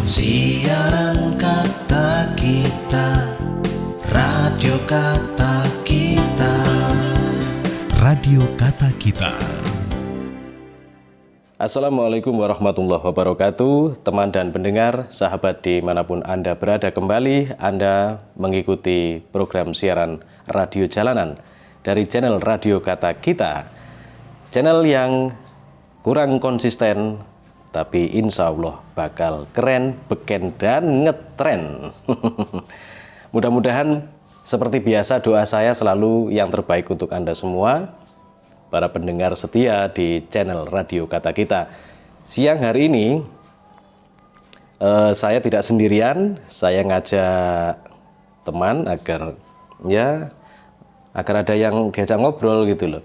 Siaran kata kita, radio kata kita, Radio Kata Kita. Assalamualaikum warahmatullahi wabarakatuh. Teman dan pendengar, sahabat dimanapun Anda berada, kembali Anda mengikuti program siaran radio jalanan dari channel Radio Kata Kita. Channel yang kurang konsisten, tapi insya Allah bakal keren, beken, dan ngetren. Mudah-mudahan seperti biasa doa saya selalu yang terbaik untuk Anda semua, para pendengar setia di channel Radio Kata Kita. Siang hari ini saya tidak sendirian, saya ngajak teman agar ada yang diajak ngobrol gitu loh.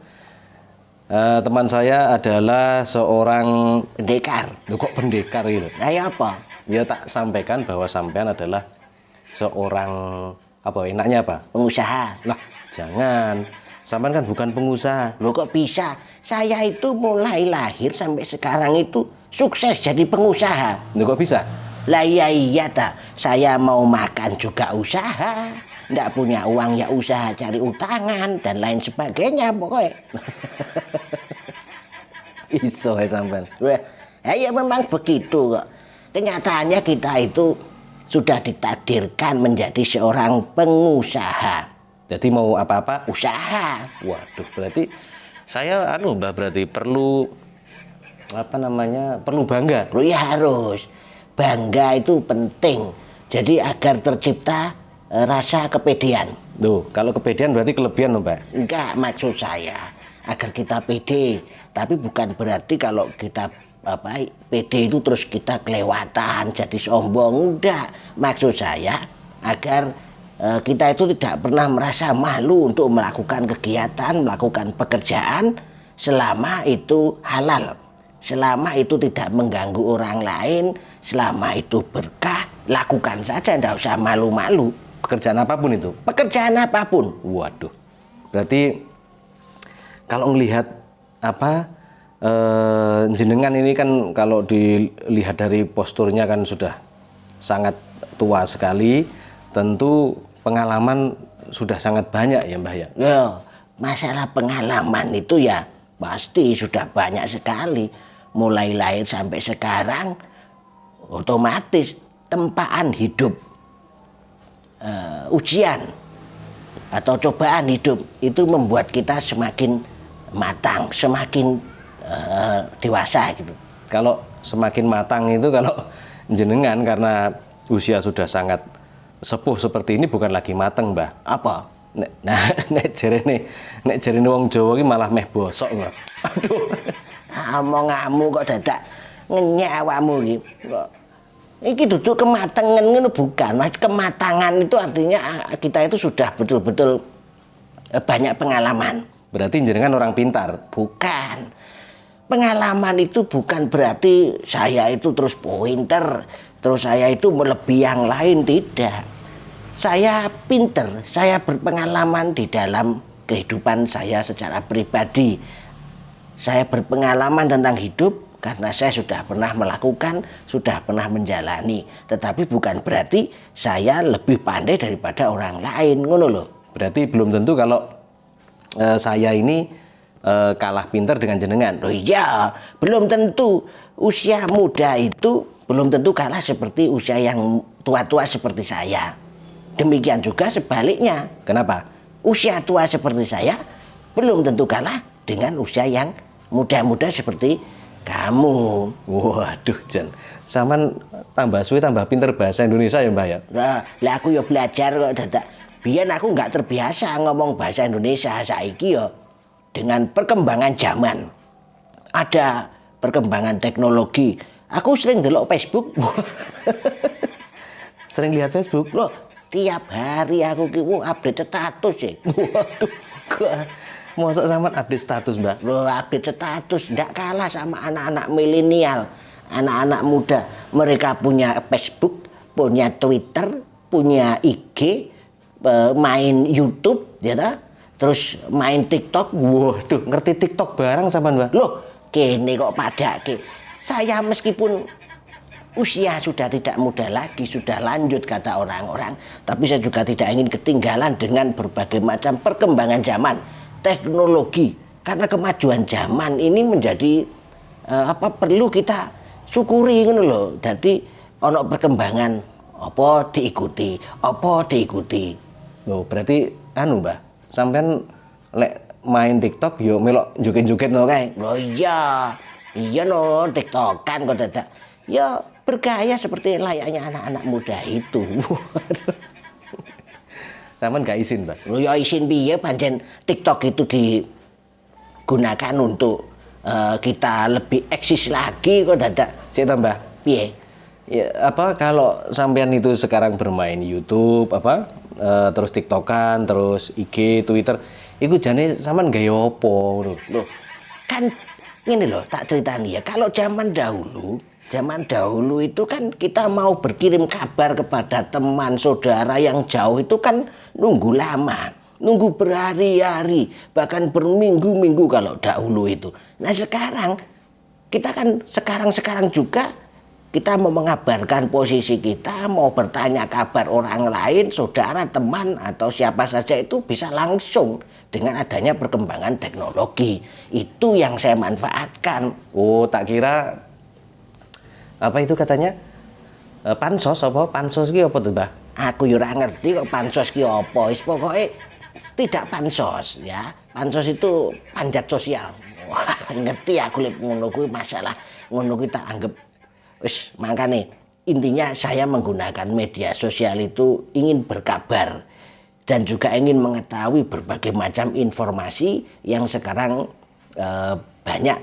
Teman saya adalah seorang pendekar. Loh, kok pendekar gitu? Kayak apa? Ya tak sampaikan bahwa sampean adalah seorang enaknya apa? Pengusaha. Lah, jangan. Sampean kan bukan pengusaha. Loh kok bisa? Saya itu mulai lahir sampai sekarang itu sukses jadi pengusaha. Loh, kok bisa? Lah iya tak. Saya mau makan juga usaha. Nggak punya uang ya usaha cari utangan dan lain sebagainya pokoknya. Iso ya sampean. Ya memang begitu kok. Kenyataannya kita itu sudah ditakdirkan menjadi seorang pengusaha. Jadi mau apa-apa Usaha. waduh, berarti saya Mbak, berarti perlu perlu bangga. Loh ya harus. Bangga itu penting. Jadi agar tercipta rasa kepedean. Tuh, kalau kepedean berarti kelebihan loh, Mbak. Enggak, maksud saya agar kita pede. Tapi bukan berarti kalau kita pede itu terus kita kelewatan, jadi sombong. Enggak, maksud saya agar kita itu tidak pernah merasa malu untuk melakukan kegiatan, melakukan pekerjaan selama itu halal, selama itu tidak mengganggu orang lain, selama itu berkah, lakukan saja, tidak usah malu-malu. Pekerjaan apapun itu? Pekerjaan apapun. Waduh, berarti kalau melihat jenengan ini kan kalau dilihat dari posturnya kan sudah sangat tua sekali, tentu pengalaman sudah sangat banyak ya Mbah ya? Ya, masalah pengalaman itu ya pasti sudah banyak sekali. Mulai lahir sampai sekarang otomatis tempaan hidup, ujian atau cobaan hidup itu membuat kita semakin matang, semakin dewasa gitu. Kalau semakin matang itu kalau jenengan karena usia sudah sangat sepuh seperti ini bukan lagi mateng, Mbah. Apa? Nek jarene wong Jawa iki malah meh bosok, Mbah. Aduh. Omonganmu kok dadak ngenyek awakmu iki. Iki duduk kematangan ngono bukan. Mas kematangan itu artinya kita itu sudah betul-betul banyak pengalaman. Berarti jenengan orang pintar? Bukan. Pengalaman itu bukan berarti saya itu terus pinter, terus saya itu melebihi yang lain, tidak. Saya pinter, saya berpengalaman di dalam kehidupan saya secara pribadi. Saya berpengalaman tentang hidup karena saya sudah pernah melakukan, sudah pernah menjalani. Tetapi bukan berarti saya lebih pandai daripada orang lain, ngono loh. Berarti belum tentu kalau saya ini kalah pinter dengan jenengan. Oh iya, belum tentu. Usia muda itu belum tentu kalah seperti usia yang tua-tua seperti saya. Demikian juga sebaliknya. Kenapa? Usia tua seperti saya belum tentu kalah dengan usia yang muda-muda seperti kamu. Waduh, Jan. Saman tambah suwe tambah pinter bahasa Indonesia ya, Mbah ya? Lah aku ya belajar kok dadak. Biyen aku nggak terbiasa ngomong bahasa Indonesia, saiki ya dengan perkembangan zaman. Ada perkembangan teknologi. Aku sering delok Facebook. Sering lihat Facebook? Loh, tiap hari aku update status ya. Waduh, mosok sampean update status, Mbak? Loh, update status ndak kalah sama anak-anak milenial, anak-anak muda. Mereka punya Facebook, punya Twitter, punya IG, main YouTube, ya ta? Terus main TikTok. Waduh, ngerti TikTok barang sampean, Mbak? Loh, kene kok padake. Saya meskipun usia sudah tidak muda lagi, sudah lanjut kata orang-orang. Tapi saya juga tidak ingin ketinggalan dengan berbagai macam perkembangan zaman, teknologi. Karena kemajuan zaman ini menjadi perlu kita syukuri ngono lho. Dadi ana perkembangan apa diikuti. Oh, berarti Mbah, sampean lek main TikTok yo melok joget-joget no kae. Oh iya no TikTokan kok dadak. Ya bergaya seperti layaknya anak-anak muda itu. Sampean gak izin, Mbah? Lho ya izin piye pancen TikTok itu digunakan untuk kita lebih eksis lagi kok dadak. Sik tambah. Piye? Ya, kalau sampean itu sekarang bermain YouTube terus TikTokan, terus IG, Twitter, iku jane sampean gawe opo ngono. Loh, kan ngene loh tak ceritani ya. Kalau zaman dahulu itu kan kita mau berkirim kabar kepada teman saudara yang jauh itu kan nunggu lama, nunggu berhari-hari, bahkan berminggu-minggu kalau dahulu itu. Nah sekarang kita kan sekarang juga kita mau mengabarkan posisi kita, mau bertanya kabar orang lain, saudara, teman atau siapa saja itu bisa langsung dengan adanya perkembangan teknologi. Itu yang saya manfaatkan. Oh, tak kira apa itu katanya pansos apa? Pansos ki apa tuh, Mbah? Aku yo ora ngerti kok pansos ki apa. Wis pokoke tidak pansos ya. Pansos itu panjat sosial. Wah, ngerti aku lek ngono kuwi masalah ngono kuwi tak anggap wis makane intinya saya menggunakan media sosial itu ingin berkabar dan juga ingin mengetahui berbagai macam informasi yang sekarang banyak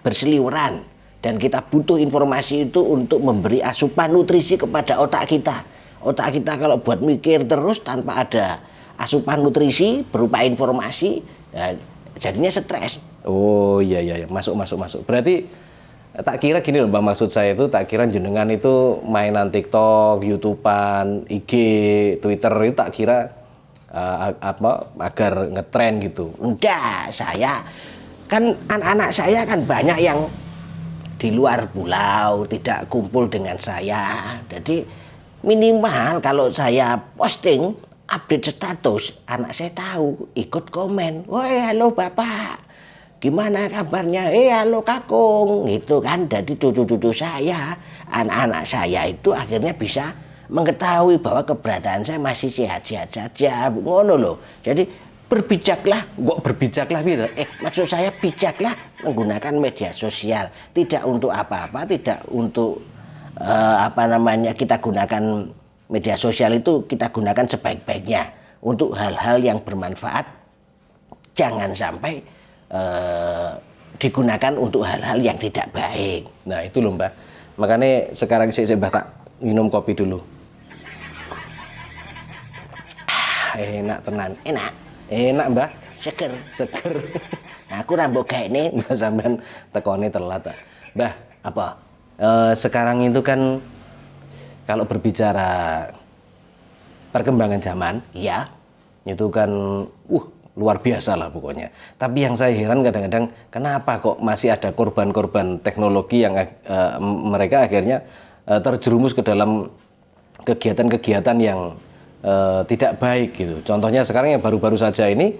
berseliweran. Dan kita butuh informasi itu untuk memberi asupan nutrisi kepada otak kita. Otak kita kalau buat mikir terus tanpa ada asupan nutrisi berupa informasi, ya, jadinya stres. Oh iya, masuk. Berarti tak kira gini loh, Mbak, maksud saya itu tak kira jenengan itu mainan TikTok, YouTubean, IG, Twitter itu tak kira agar ngetren gitu. Enggak, saya kan anak-anak saya kan banyak yang di luar pulau, tidak kumpul dengan saya. Jadi minimal kalau saya posting update status, anak saya tahu, ikut komen. Woi, halo Bapak, gimana kabarnya? Halo Kakung, gitu kan. Jadi cucu-cucu saya, anak-anak saya itu akhirnya bisa mengetahui bahwa keberadaan saya masih sehat-sehat saja. Ngono loh. Jadi berbijaklah, gitu. Maksud saya bijaklah menggunakan media sosial, tidak untuk apa-apa, tidak untuk kita gunakan media sosial itu kita gunakan sebaik-baiknya untuk hal-hal yang bermanfaat. Jangan sampai digunakan untuk hal-hal yang tidak baik. Nah itu loh, Mbak. Makanya sekarang saya Mbak tak minum kopi dulu. Enak tenan. Enak, Mbah. Seger. Aku rambut kayak ini, Mbah, sampean tekone telat. Mbah, Apa? Sekarang itu kan kalau berbicara perkembangan zaman, Ya. itu kan luar biasa lah pokoknya. Tapi yang saya heran kadang-kadang kenapa kok masih ada korban-korban teknologi yang mereka akhirnya terjerumus ke dalam kegiatan-kegiatan yang tidak baik gitu. Contohnya sekarang yang baru-baru saja ini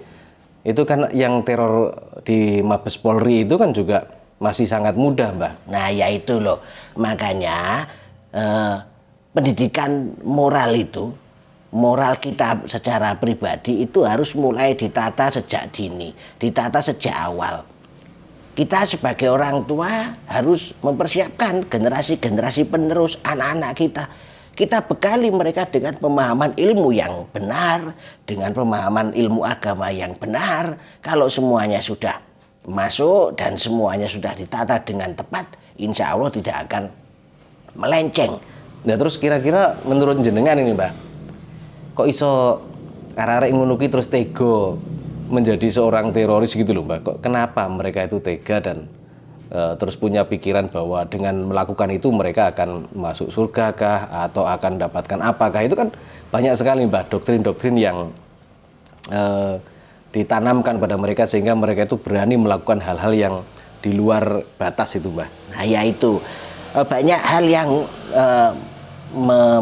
itu kan yang teror di Mabes Polri itu kan juga masih sangat mudah, Mbak. Nah, ya itu loh. Makanya pendidikan moral itu, moral kita secara pribadi itu harus mulai ditata sejak dini, ditata sejak awal. Kita sebagai orang tua harus mempersiapkan generasi-generasi penerus anak-anak kita. Kita bekali mereka dengan pemahaman ilmu yang benar, dengan pemahaman ilmu agama yang benar. Kalau semuanya sudah masuk dan semuanya sudah ditata dengan tepat, insya Allah tidak akan melenceng. Nah terus kira-kira menurut jenengan ini, Mbak, kok iso arek-arek ngono ki terus tega menjadi seorang teroris gitu loh, Mbak? Kok kenapa mereka itu tega dan terus punya pikiran bahwa dengan melakukan itu mereka akan masuk surga kah atau akan mendapatkan apakah? Itu kan banyak sekali, Mbak, doktrin-doktrin yang ditanamkan pada mereka sehingga mereka itu berani melakukan hal-hal yang di luar batas itu, Mbak. Nah ya itu, banyak hal yang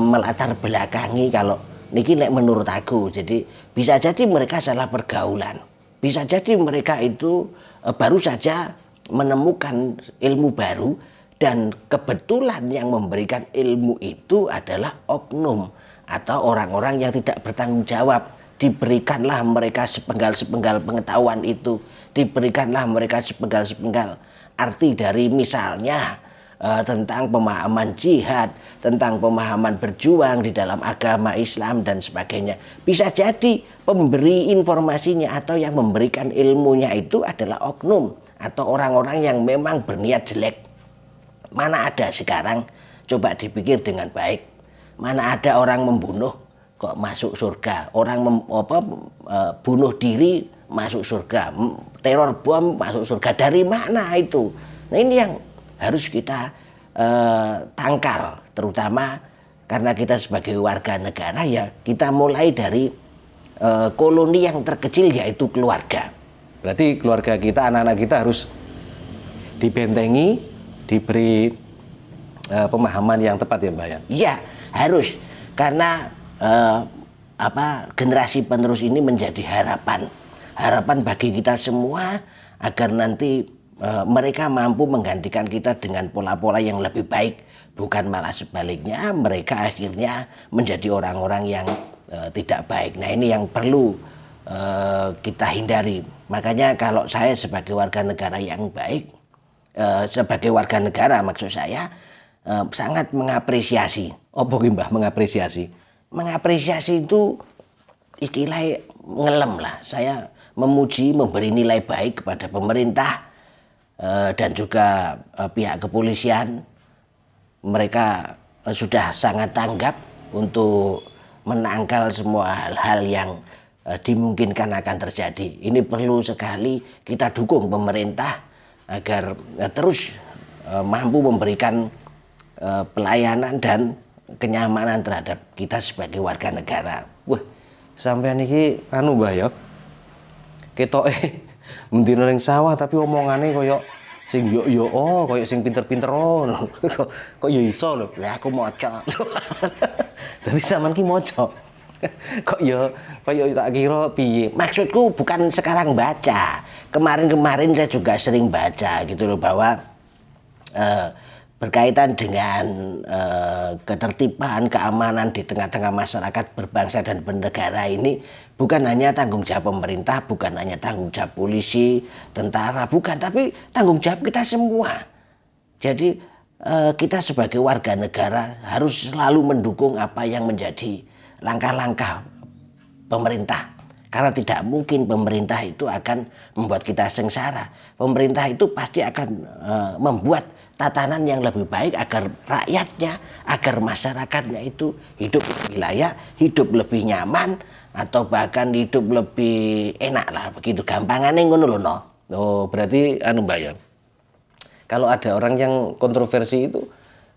melatar belakangi kalau niki nek menurut aku. Jadi bisa jadi mereka salah pergaulan. Bisa jadi mereka itu baru saja menemukan ilmu baru dan kebetulan yang memberikan ilmu itu adalah oknum atau orang-orang yang tidak bertanggung jawab. Diberikanlah mereka sepenggal-sepenggal pengetahuan itu, diberikanlah mereka sepenggal-sepenggal arti dari misalnya tentang pemahaman jihad, tentang pemahaman berjuang di dalam agama Islam dan sebagainya. Bisa jadi pemberi informasinya atau yang memberikan ilmunya itu adalah oknum atau orang-orang yang memang berniat jelek. Mana ada sekarang, coba dipikir dengan baik, mana ada orang membunuh kok masuk surga, orang bunuh diri masuk surga, teror bom masuk surga, dari mana itu? Nah ini yang harus kita tangkal, terutama karena kita sebagai warga negara ya kita mulai dari koloni yang terkecil yaitu keluarga. Berarti keluarga kita, anak-anak kita harus dibentengi, diberi pemahaman yang tepat ya Mbak ya? Iya harus, karena generasi penerus ini menjadi harapan bagi kita semua agar nanti mereka mampu menggantikan kita dengan pola-pola yang lebih baik, bukan malah sebaliknya mereka akhirnya menjadi orang-orang yang tidak baik. Nah ini yang perlu kita hindari. Makanya kalau saya sebagai warga negara yang baik, sebagai warga negara maksud saya sangat mengapresiasi. Apa ki Mbah mengapresiasi? Mengapresiasi itu istilah ngelem lah. Saya memuji, memberi nilai baik kepada pemerintah dan juga pihak kepolisian. Mereka sudah sangat tanggap untuk menangkal semua hal-hal yang dimungkinkan akan terjadi. Ini perlu sekali kita dukung pemerintah agar terus mampu memberikan pelayanan dan kenyamanan terhadap kita sebagai warga negara. Wah, sampean iki Mbah ya. Ketoke mendino ning sawah tapi omongane koyo sing yo koyo sing pinter-pinter kok yo iso lho. Lah aku maca. Dadi sampean ki maca. Kok yo koyo tak kira piye. Maksudku bukan sekarang baca. Kemarin-kemarin saya juga sering baca gitu loh, bahwa berkaitan dengan ketertiban, keamanan di tengah-tengah masyarakat berbangsa dan bernegara ini bukan hanya tanggung jawab pemerintah, bukan hanya tanggung jawab polisi, tentara, bukan, tapi tanggung jawab kita semua. Jadi kita sebagai warga negara harus selalu mendukung apa yang menjadi langkah-langkah pemerintah. Karena tidak mungkin pemerintah itu akan membuat kita sengsara. Pemerintah itu pasti akan membuat tatanan yang lebih baik agar rakyatnya, agar masyarakatnya itu hidup lebih layak, hidup lebih nyaman, atau bahkan hidup lebih enak lah, begitu gampangannya ngono lho no. Oh, berarti Mbak ya. Kalau ada orang yang kontroversi itu,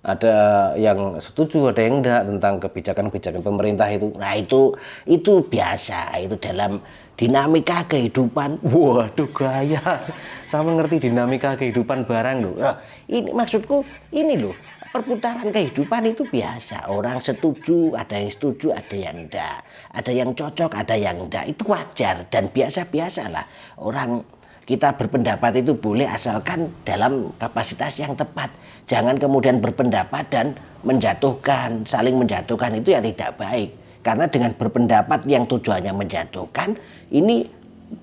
ada yang setuju, ada yang enggak tentang kebijakan-kebijakan pemerintah itu. Nah itu biasa, itu dalam dinamika kehidupan. Waduh gaya, sama ngerti dinamika kehidupan barang loh. Nah, ini maksudku ini loh, perputaran kehidupan itu biasa. Orang setuju, ada yang setuju, ada yang enggak. Ada yang cocok, ada yang enggak. Itu wajar dan biasa-biasalah. Orang kita berpendapat itu boleh asalkan dalam kapasitas yang tepat. Jangan kemudian berpendapat dan menjatuhkan, saling menjatuhkan, itu yang tidak baik. Karena dengan berpendapat yang tujuannya menjatuhkan, ini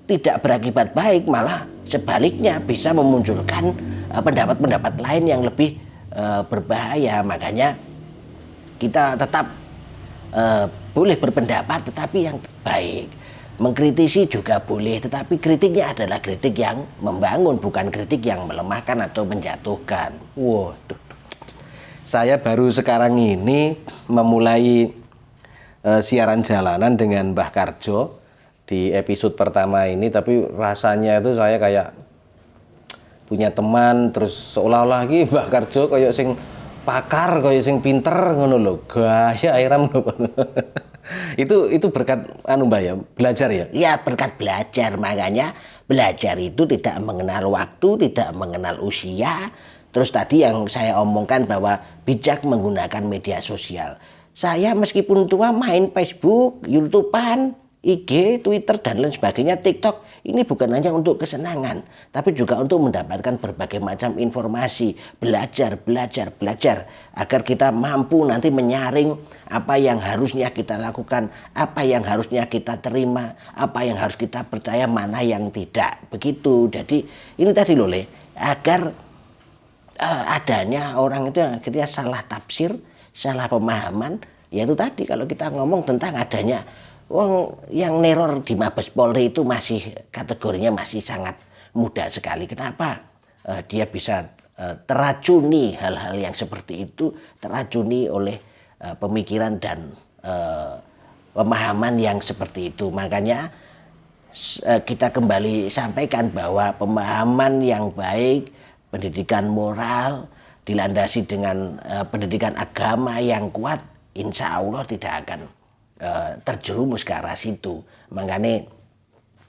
tidak berakibat baik, malah sebaliknya bisa memunculkan pendapat-pendapat lain yang lebih berbahaya. Makanya kita tetap boleh berpendapat tetapi yang baik. Mengkritisi juga boleh, tetapi kritiknya adalah kritik yang membangun, bukan kritik yang melemahkan atau menjatuhkan. Waduh, saya baru sekarang ini memulai siaran jalanan dengan Mbah Karjo di episode pertama ini, tapi rasanya itu saya kayak punya teman, terus seolah-olah lagi Mbah Karjo kayak sing pakar, kayak sing pinter ngono lho, gaya airam lho. Itu berkat Mbak ya, belajar ya? Ya berkat belajar, makanya belajar itu tidak mengenal waktu, tidak mengenal usia, Terus tadi yang saya omongkan bahwa bijak menggunakan media sosial. Saya meskipun tua main Facebook, YouTube-an, IG, Twitter, dan lain sebagainya, TikTok. Ini bukan hanya untuk kesenangan, tapi juga untuk mendapatkan berbagai macam informasi. Belajar. Agar kita mampu nanti menyaring apa yang harusnya kita lakukan, apa yang harusnya kita terima, apa yang harus kita percaya, mana yang tidak. Begitu. Jadi ini tadi loh, agar adanya orang itu akhirnya salah tafsir, salah pemahaman. Yaitu tadi kalau kita ngomong tentang adanya yang neror di Mabes Polri itu masih kategorinya masih sangat muda sekali. Kenapa? Dia bisa teracuni hal-hal yang seperti itu, teracuni oleh pemikiran dan pemahaman yang seperti itu. Makanya kita kembali sampaikan bahwa pemahaman yang baik, pendidikan moral dilandasi dengan pendidikan agama yang kuat, insya Allah tidak akan terjerumus ke arah situ. Makanya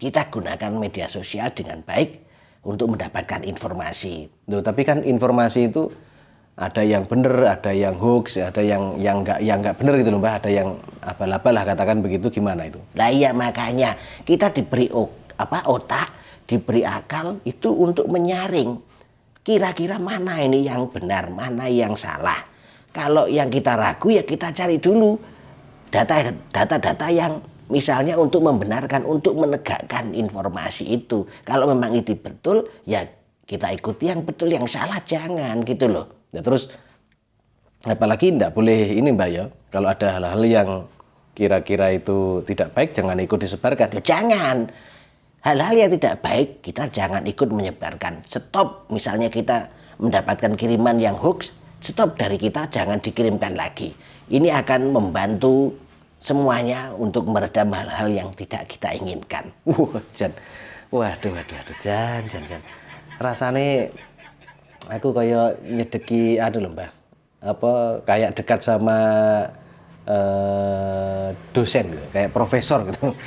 kita gunakan media sosial dengan baik untuk mendapatkan informasi. Loh, tapi kan informasi itu ada yang benar, ada yang hoax, ada yang nggak benar gitu loh Mbah, ada yang abal-abal lah katakan begitu, gimana itu? Nah iya, makanya kita diberi otak, diberi akal itu untuk menyaring kira-kira mana ini yang benar, mana yang salah. Kalau yang kita ragu ya kita cari dulu data-data yang misalnya untuk membenarkan, untuk menegakkan informasi itu. Kalau memang itu betul, ya kita ikuti yang betul, yang salah jangan gitu loh. Ya, terus apalagi tidak boleh ini Mbak ya, kalau ada hal-hal yang kira-kira itu tidak baik jangan ikut disebarkan. Ya, jangan. Hal-hal yang tidak baik kita jangan ikut menyebarkan. Stop, misalnya kita mendapatkan kiriman yang hoax, stop dari kita, jangan dikirimkan lagi. Ini akan membantu semuanya untuk meredam hal-hal yang tidak kita inginkan. Waduh, Jan. Rasanya aku kayak nyedeki loh Mbah. Apa kayak dekat sama dosen gitu, kayak profesor gitu.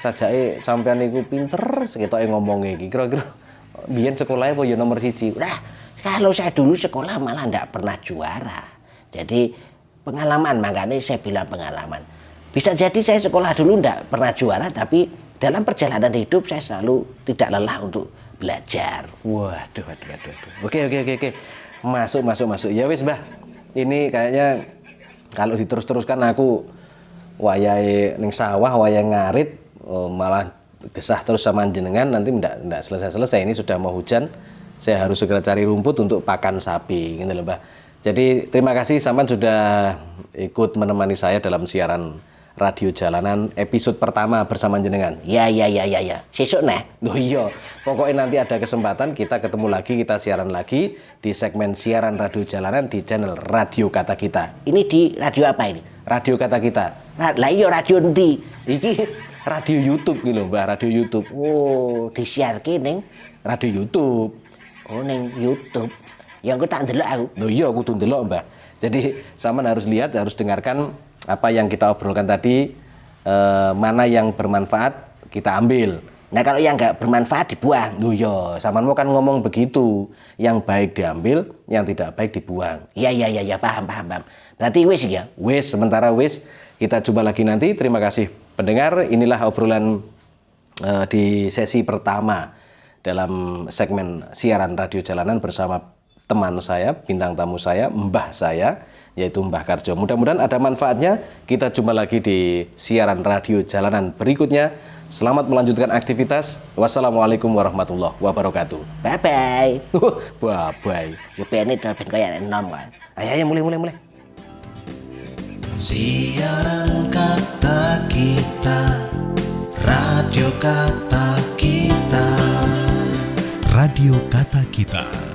Sajake sampean niku pinter seketoke ngomongnya iki. Kira-kira biyen sekolahnya apa ya nomor 1? Nah, kalau saya dulu sekolah malah enggak pernah juara. Jadi pengalaman, makanya saya bilang pengalaman. Bisa jadi saya sekolah dulu enggak pernah juara, tapi dalam perjalanan hidup saya selalu tidak lelah untuk belajar. Waduh. Oke. Masuk. Ya wis, Mbah. Ini kayaknya kalau diterus-teruskan aku wayahe ning sawah, wayahe ngarit, malah desah terus sama jenengan, nanti enggak selesai-selesai. Ini sudah mau hujan. Saya harus segera cari rumput untuk pakan sapi, gitu loh, Mbah. Jadi terima kasih sampean sudah ikut menemani saya dalam siaran Radio Jalanan episode pertama bersama jenengan. Ya. Sesuk nah. Loh iya, pokoknya nanti ada kesempatan kita ketemu lagi, kita siaran lagi di segmen siaran Radio Jalanan di channel Radio Kata Kita. Ini di radio apa ini? Radio Kata Kita. Lah iya radio ndi? Iki radio YouTube gitu loh, Mbak, radio YouTube. Oh, disiarke ning radio YouTube. Oh, ning YouTube. Ya aku tak ndelok aku. Loh iya, aku tuh ndelok, Mbak. Jadi sampean harus lihat, harus dengarkan apa yang kita obrolkan tadi, mana yang bermanfaat kita ambil. Nah kalau yang nggak bermanfaat dibuang. Loh iya, sampean mau kan ngomong begitu. Yang baik diambil, yang tidak baik dibuang. Ya, paham. Berarti wis ya? Wis, sementara wis. Kita jumpa lagi nanti. Terima kasih pendengar. Inilah obrolan di sesi pertama dalam segmen siaran Radio Jalanan bersama teman saya, bintang tamu saya, mbah saya, yaitu Mbah Karjo. Mudah-mudahan ada manfaatnya. Kita jumpa lagi di siaran Radio Jalanan berikutnya. Selamat melanjutkan aktivitas. Wassalamualaikum warahmatullahi wabarakatuh. Bye-bye. Bye-bye. Ya bene ben kaya enom kan. Ayo mulai. Siaran kata kita, radio kata kita. Radio Kata Kita.